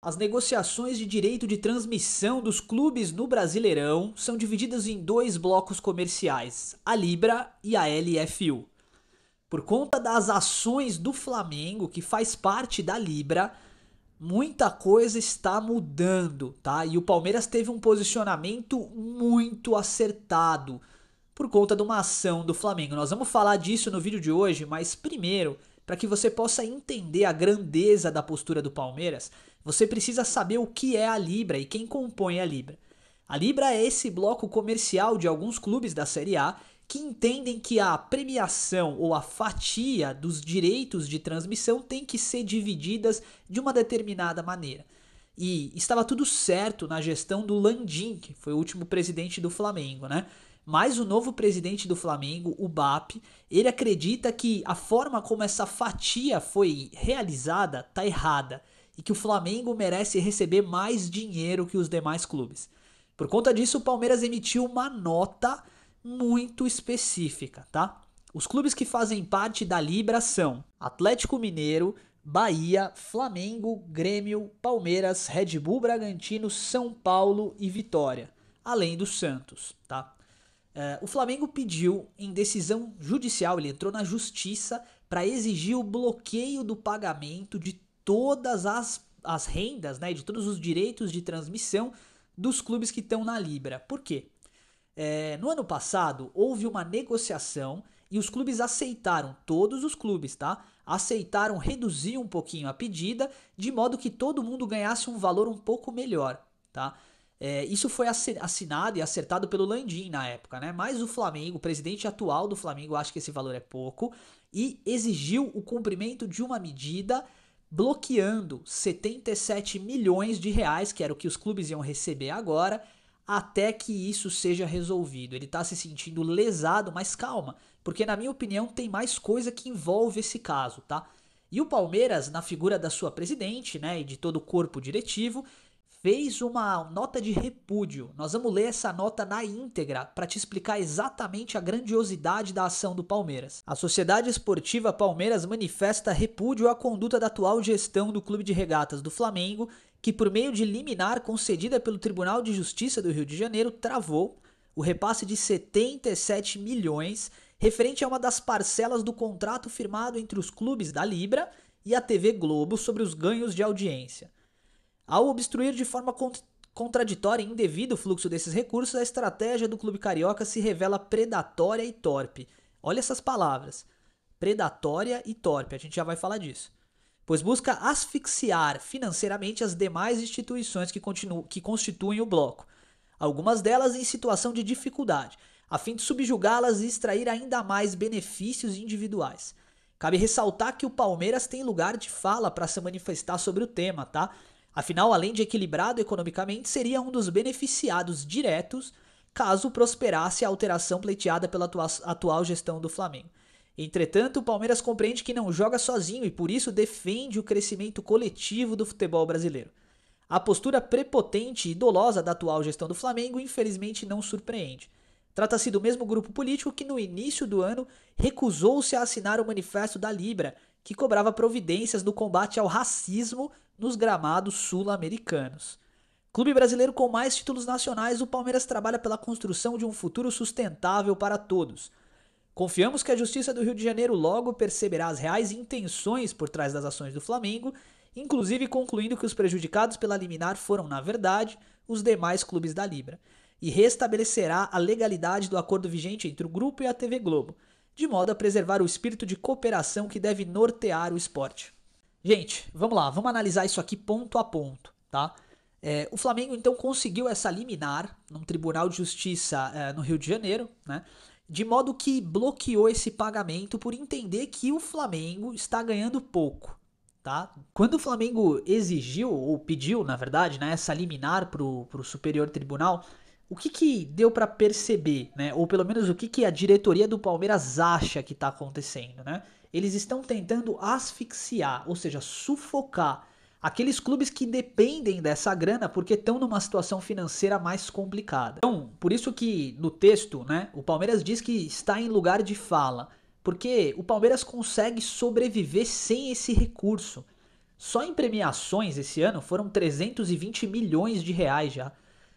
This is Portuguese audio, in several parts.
As negociações de direito de transmissão dos clubes no Brasileirão são divididas em dois blocos comerciais, a Libra e a LFU. Por conta das ações do Flamengo, que faz parte da Libra, muita coisa está mudando, tá? E o Palmeiras teve um posicionamento muito acertado por conta de uma ação do Flamengo. Nós vamos falar disso no vídeo de hoje, mas primeiro, para que você possa entender a grandeza da postura do Palmeiras, você precisa saber o que é a Libra e quem compõe a Libra. A Libra é esse bloco comercial de alguns clubes da Série A que entendem que a premiação ou a fatia dos direitos de transmissão tem que ser divididas de uma determinada maneira. E estava tudo certo na gestão do Landim, que foi o último presidente do Flamengo, né? Mas o novo presidente do Flamengo, o BAP, ele acredita que a forma como essa fatia foi realizada está errada e que o Flamengo merece receber mais dinheiro que os demais clubes. Por conta disso, o Palmeiras emitiu uma nota muito específica, tá? Os clubes que fazem parte da Libra são Atlético Mineiro, Bahia, Flamengo, Grêmio, Palmeiras, Red Bull Bragantino, São Paulo e Vitória, além do Santos, tá? O Flamengo pediu em decisão judicial, ele entrou na justiça para exigir o bloqueio do pagamento de todas as rendas, né, de todos os direitos de transmissão dos clubes que estão na Libra. Por quê? No ano passado, houve uma negociação e os clubes aceitaram, todos os clubes, tá? Aceitaram reduzir um pouquinho a pedida, de modo que todo mundo ganhasse um valor um pouco melhor, tá? Isso foi assinado e acertado pelo Landim na época, né? Mas o Flamengo, o presidente atual do Flamengo, acha que esse valor é pouco e exigiu o cumprimento de uma medida bloqueando 77 milhões de reais, que era o que os clubes iam receber agora, até que isso seja resolvido. Ele está se sentindo lesado, mas calma, porque na minha opinião tem mais coisa que envolve esse caso, tá? E o Palmeiras, na figura da sua presidente, né, e de todo o corpo diretivo, fez uma nota de repúdio. Nós vamos ler essa nota na íntegra para te explicar exatamente a grandiosidade da ação do Palmeiras. A Sociedade Esportiva Palmeiras manifesta repúdio à conduta da atual gestão do Clube de Regatas do Flamengo, que por meio de liminar concedida pelo Tribunal de Justiça do Rio de Janeiro travou o repasse de 77 milhões referente a uma das parcelas do contrato firmado entre os clubes da Libra e a TV Globo sobre os ganhos de audiência. Ao obstruir de forma contraditória e indevida o fluxo desses recursos, a estratégia do clube carioca se revela predatória e torpe. Olha essas palavras, predatória e torpe, a gente já vai falar disso. Pois busca asfixiar financeiramente as demais instituições que constituem o bloco, algumas delas em situação de dificuldade, a fim de subjugá-las e extrair ainda mais benefícios individuais. Cabe ressaltar que o Palmeiras tem lugar de fala para se manifestar sobre o tema, tá? Afinal, além de equilibrado economicamente, seria um dos beneficiados diretos caso prosperasse a alteração pleiteada pela atual gestão do Flamengo. Entretanto, o Palmeiras compreende que não joga sozinho e por isso defende o crescimento coletivo do futebol brasileiro. A postura prepotente e dolosa da atual gestão do Flamengo infelizmente não surpreende. Trata-se do mesmo grupo político que no início do ano recusou-se a assinar o manifesto da Libra, que cobrava providências no combate ao racismo nos gramados sul-americanos. Clube brasileiro com mais títulos nacionais, o Palmeiras trabalha pela construção de um futuro sustentável para todos. Confiamos que a Justiça do Rio de Janeiro logo perceberá as reais intenções por trás das ações do Flamengo, inclusive concluindo que os prejudicados pela liminar foram, na verdade, os demais clubes da Libra, e restabelecerá a legalidade do acordo vigente entre o grupo e a TV Globo, de modo a preservar o espírito de cooperação que deve nortear o esporte. Gente, vamos lá, vamos analisar isso aqui ponto a ponto, tá? O Flamengo então conseguiu essa liminar num Tribunal de Justiça no Rio de Janeiro, né? De modo que bloqueou esse pagamento por entender que o Flamengo está ganhando pouco, tá? Quando o Flamengo exigiu, ou pediu, na verdade, né, essa liminar pro Superior Tribunal, o que deu para perceber, né? Ou pelo menos o que a diretoria do Palmeiras acha que está acontecendo, né? Eles estão tentando asfixiar, ou seja, sufocar aqueles clubes que dependem dessa grana porque estão numa situação financeira mais complicada. Então, por isso que no texto, né, o Palmeiras diz que está em lugar de fala, porque o Palmeiras consegue sobreviver sem esse recurso. Só em premiações esse ano foram 320 milhões de reais já.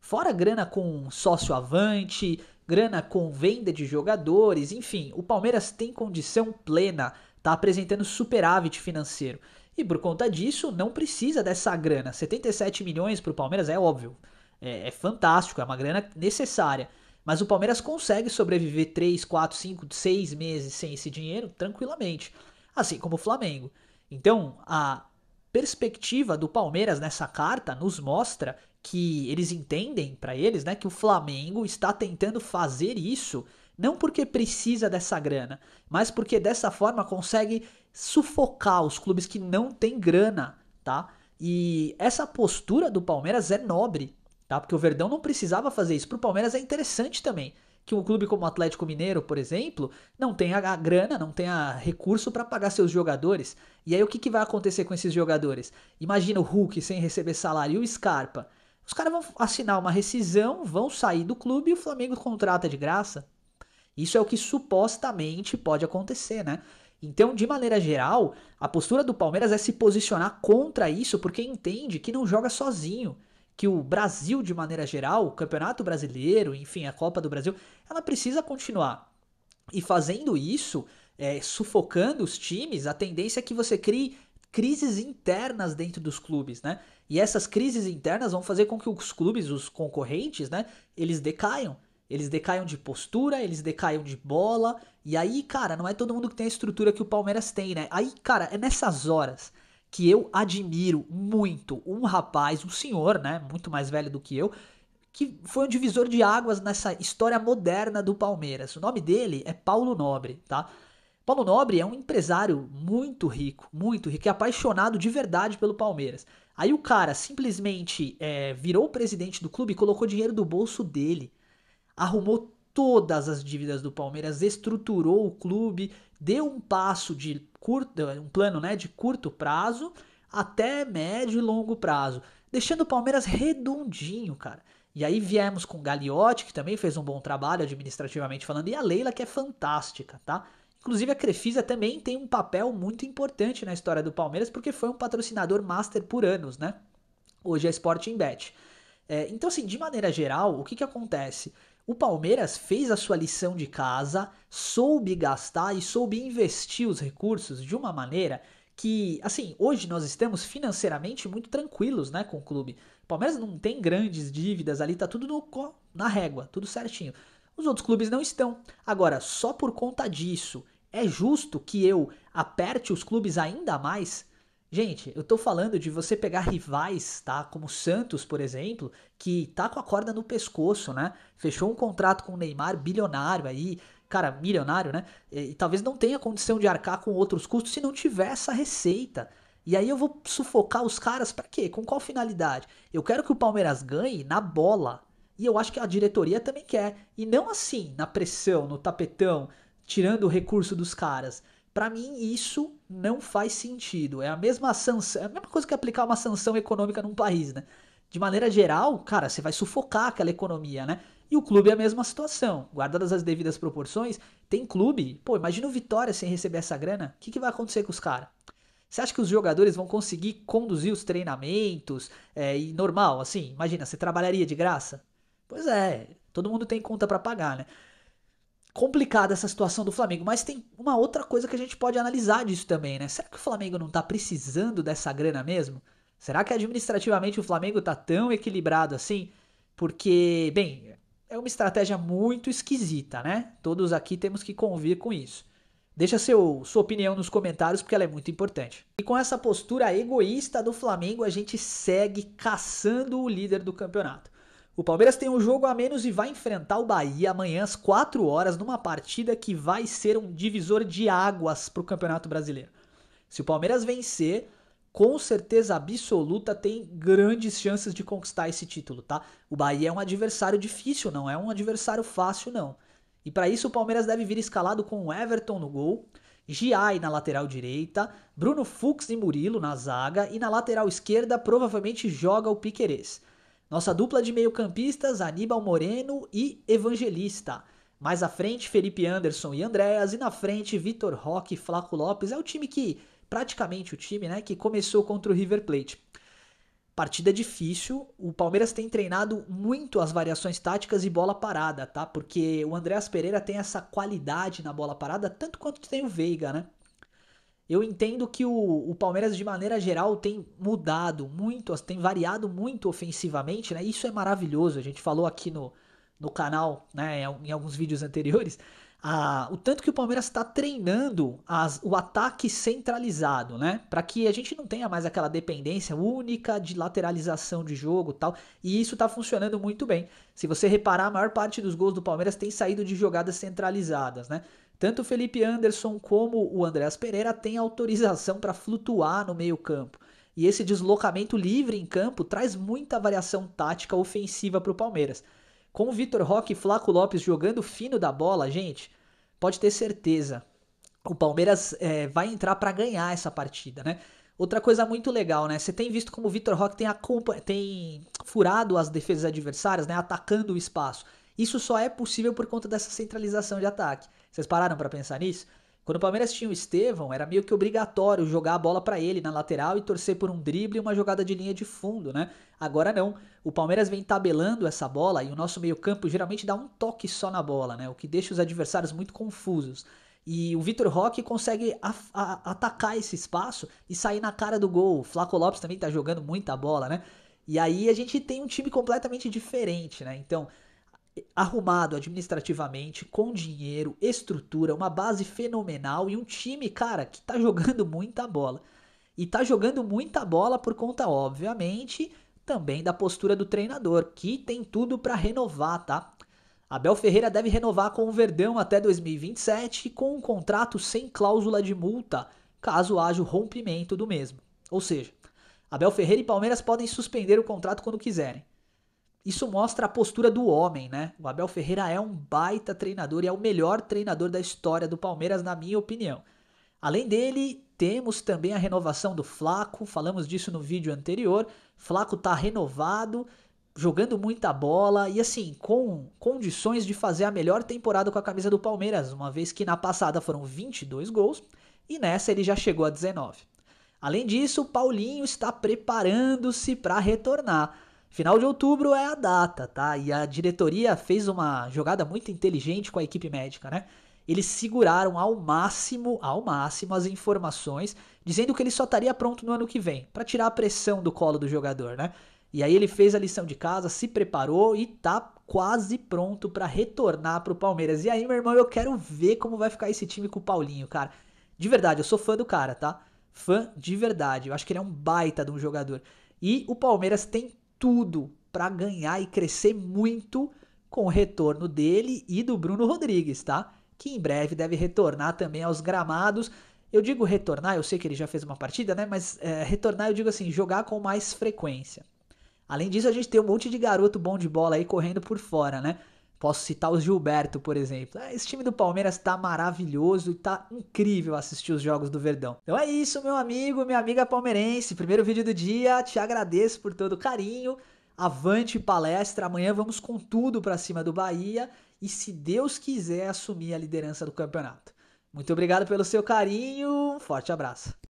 Fora grana com sócio avante, grana com venda de jogadores, enfim, o Palmeiras tem condição plena, tá apresentando superávit financeiro. E por conta disso, não precisa dessa grana. 77 milhões para o Palmeiras é óbvio, é fantástico, é uma grana necessária. Mas o Palmeiras consegue sobreviver 3, 4, 5, 6 meses sem esse dinheiro tranquilamente. Assim como o Flamengo. Então, a perspectiva do Palmeiras nessa carta nos mostra que eles entendem para eles, né, que o Flamengo está tentando fazer isso não porque precisa dessa grana, mas porque dessa forma consegue sufocar os clubes que não têm grana, tá? E essa postura do Palmeiras é nobre, tá? Porque o Verdão não precisava fazer isso. Pro Palmeiras é interessante também que um clube como o Atlético Mineiro, por exemplo, não tenha a grana, não tenha recurso para pagar seus jogadores. E aí o que vai acontecer com esses jogadores? Imagina o Hulk sem receber salário e o Scarpa. Os caras vão assinar uma rescisão, vão sair do clube e o Flamengo contrata de graça. Isso é o que supostamente pode acontecer, né? Então, de maneira geral, a postura do Palmeiras é se posicionar contra isso porque entende que não joga sozinho, que o Brasil, de maneira geral, o Campeonato Brasileiro, enfim, a Copa do Brasil, ela precisa continuar. E fazendo isso, sufocando os times, a tendência é que você crie crises internas dentro dos clubes, né? E essas crises internas vão fazer com que os clubes, os concorrentes, né, eles decaiam. Eles decaiam de postura, eles decaiam de bola. E aí, cara, não é todo mundo que tem a estrutura que o Palmeiras tem, né? Aí, cara, é nessas horas que eu admiro muito um rapaz, um senhor, né, muito mais velho do que eu, que foi um divisor de águas nessa história moderna do Palmeiras. O nome dele é Paulo Nobre, tá? Paulo Nobre é um empresário muito rico, e apaixonado de verdade pelo Palmeiras. Aí o cara simplesmente virou o presidente do clube e colocou dinheiro do bolso dele, arrumou todas as dívidas do Palmeiras, estruturou o clube, deu um passo de um plano, né, de curto prazo até médio e longo prazo, deixando o Palmeiras redondinho, cara. E aí viemos com o Gagliotti, que também fez um bom trabalho administrativamente falando, e a Leila, que é fantástica, tá? Inclusive a Crefisa também tem um papel muito importante na história do Palmeiras, porque foi um patrocinador master por anos, né? Hoje é Sporting Bet. Então, assim, de maneira geral, o que acontece? O Palmeiras fez a sua lição de casa, soube gastar e soube investir os recursos de uma maneira que, assim, hoje nós estamos financeiramente muito tranquilos, né, com o clube. O Palmeiras não tem grandes dívidas ali, tá tudo na régua, tudo certinho. Os outros clubes não estão. Agora, só por conta disso, é justo que eu aperte os clubes ainda mais? Gente, eu tô falando de você pegar rivais, tá? Como o Santos, por exemplo, que tá com a corda no pescoço, né? Fechou um contrato com o Neymar bilionário aí, cara, milionário, né? E talvez não tenha condição de arcar com outros custos se não tiver essa receita. E aí eu vou sufocar os caras pra quê? Com qual finalidade? Eu quero que o Palmeiras ganhe na bola. E eu acho que a diretoria também quer. E não assim, na pressão, no tapetão, tirando o recurso dos caras. Pra mim, isso não faz sentido. É a mesma sanção, é a mesma coisa que aplicar uma sanção econômica num país, né? De maneira geral, cara, você vai sufocar aquela economia, né? E o clube é a mesma situação. Guardadas as devidas proporções, tem clube. Pô, imagina o Vitória sem receber essa grana. O que vai acontecer com os caras? Você acha que os jogadores vão conseguir conduzir os treinamentos? E normal, assim, imagina, você trabalharia de graça? Pois é, todo mundo tem conta pra pagar, né? Complicada essa situação do Flamengo, mas tem uma outra coisa que a gente pode analisar disso também, né? Será que o Flamengo não tá precisando dessa grana mesmo? Será que administrativamente o Flamengo tá tão equilibrado assim? Porque, bem, é uma estratégia muito esquisita, né? Todos aqui temos que convir com isso. Deixa sua opinião nos comentários porque ela é muito importante. E com essa postura egoísta do Flamengo, a gente segue caçando o líder do campeonato. O Palmeiras tem um jogo a menos e vai enfrentar o Bahia amanhã às 4 horas numa partida que vai ser um divisor de águas para o Campeonato Brasileiro. Se o Palmeiras vencer, com certeza absoluta tem grandes chances de conquistar esse título, tá? O Bahia é um adversário difícil, não é um adversário fácil, não. E para isso o Palmeiras deve vir escalado com o Everton no gol, Giai na lateral direita, Bruno Fux e Murilo na zaga e na lateral esquerda provavelmente joga o Piquerez. Nossa dupla de meio-campistas, Aníbal Moreno e Evangelista. Mais à frente, Felipe Anderson e Andréas. E na frente, Vitor Roque e Flaco Lopes. É o time que praticamente o time, né, que começou contra o River Plate. Partida difícil, o Palmeiras tem treinado muito as variações táticas e bola parada, tá? Porque o Andreas Pereira tem essa qualidade na bola parada, tanto quanto tem o Veiga, né? Eu entendo que o Palmeiras, de maneira geral, tem mudado muito, tem variado muito ofensivamente, né? Isso é maravilhoso. A gente falou aqui no canal, né, em alguns vídeos anteriores, o tanto que o Palmeiras está treinando o ataque centralizado, né? Para que a gente não tenha mais aquela dependência única de lateralização de jogo e tal. E isso está funcionando muito bem. Se você reparar, a maior parte dos gols do Palmeiras tem saído de jogadas centralizadas, né? Tanto o Felipe Anderson como o Andreas Pereira têm autorização para flutuar no meio-campo. E esse deslocamento livre em campo traz muita variação tática ofensiva para o Palmeiras. Com o Vitor Roque e Flaco Lopes jogando fino da bola, gente, pode ter certeza. O Palmeiras vai entrar para ganhar essa partida, né? Outra coisa muito legal, né? Você tem visto como o Vitor Roque tem furado as defesas adversárias, né? Atacando o espaço. Isso só é possível por conta dessa centralização de ataque. Vocês pararam para pensar nisso? Quando o Palmeiras tinha o Estevão, era meio que obrigatório jogar a bola para ele na lateral e torcer por um drible e uma jogada de linha de fundo, né? Agora não. O Palmeiras vem tabelando essa bola e o nosso meio-campo geralmente dá um toque só na bola, né? O que deixa os adversários muito confusos. E o Vitor Roque consegue atacar esse espaço e sair na cara do gol. O Flaco Lopes também tá jogando muita bola, né? E aí a gente tem um time completamente diferente, né? Então, arrumado administrativamente, com dinheiro, estrutura, uma base fenomenal e um time, cara, que tá jogando muita bola. E tá jogando muita bola por conta, obviamente, também da postura do treinador, que tem tudo para renovar, tá? Abel Ferreira deve renovar com o Verdão até 2027 com um contrato sem cláusula de multa, caso haja o rompimento do mesmo. Ou seja, Abel Ferreira e Palmeiras podem suspender o contrato quando quiserem. Isso mostra a postura do homem, né? O Abel Ferreira é um baita treinador e é o melhor treinador da história do Palmeiras, na minha opinião. Além dele, temos também a renovação do Flaco, falamos disso no vídeo anterior. Flaco tá renovado, jogando muita bola e assim, com condições de fazer a melhor temporada com a camisa do Palmeiras, uma vez que na passada foram 22 gols e nessa ele já chegou a 19. Além disso, o Paulinho está preparando-se para retornar. Final de outubro é a data, tá? E a diretoria fez uma jogada muito inteligente com a equipe médica, né? Eles seguraram ao máximo as informações, dizendo que ele só estaria pronto no ano que vem, para tirar a pressão do colo do jogador, né? E aí ele fez a lição de casa, se preparou e tá quase pronto para retornar pro Palmeiras. E aí, meu irmão, eu quero ver como vai ficar esse time com o Paulinho, cara. De verdade, eu sou fã do cara, tá? Fã de verdade. Eu acho que ele é um baita de um jogador. E o Palmeiras tem tudo para ganhar e crescer muito com o retorno dele e do Bruno Rodrigues, tá? Que em breve deve retornar também aos gramados. Eu digo retornar, eu sei que ele já fez uma partida, né? Mas retornar eu digo assim, jogar com mais frequência. Além disso, a gente tem um monte de garoto bom de bola aí correndo por fora, né? Posso citar o Gilberto, por exemplo. Esse time do Palmeiras tá maravilhoso e tá incrível assistir os jogos do Verdão. Então é isso, meu amigo, minha amiga palmeirense. Primeiro vídeo do dia, te agradeço por todo o carinho. Avante palestra, amanhã vamos com tudo pra cima do Bahia e, se Deus quiser, assumir a liderança do campeonato. Muito obrigado pelo seu carinho, um forte abraço.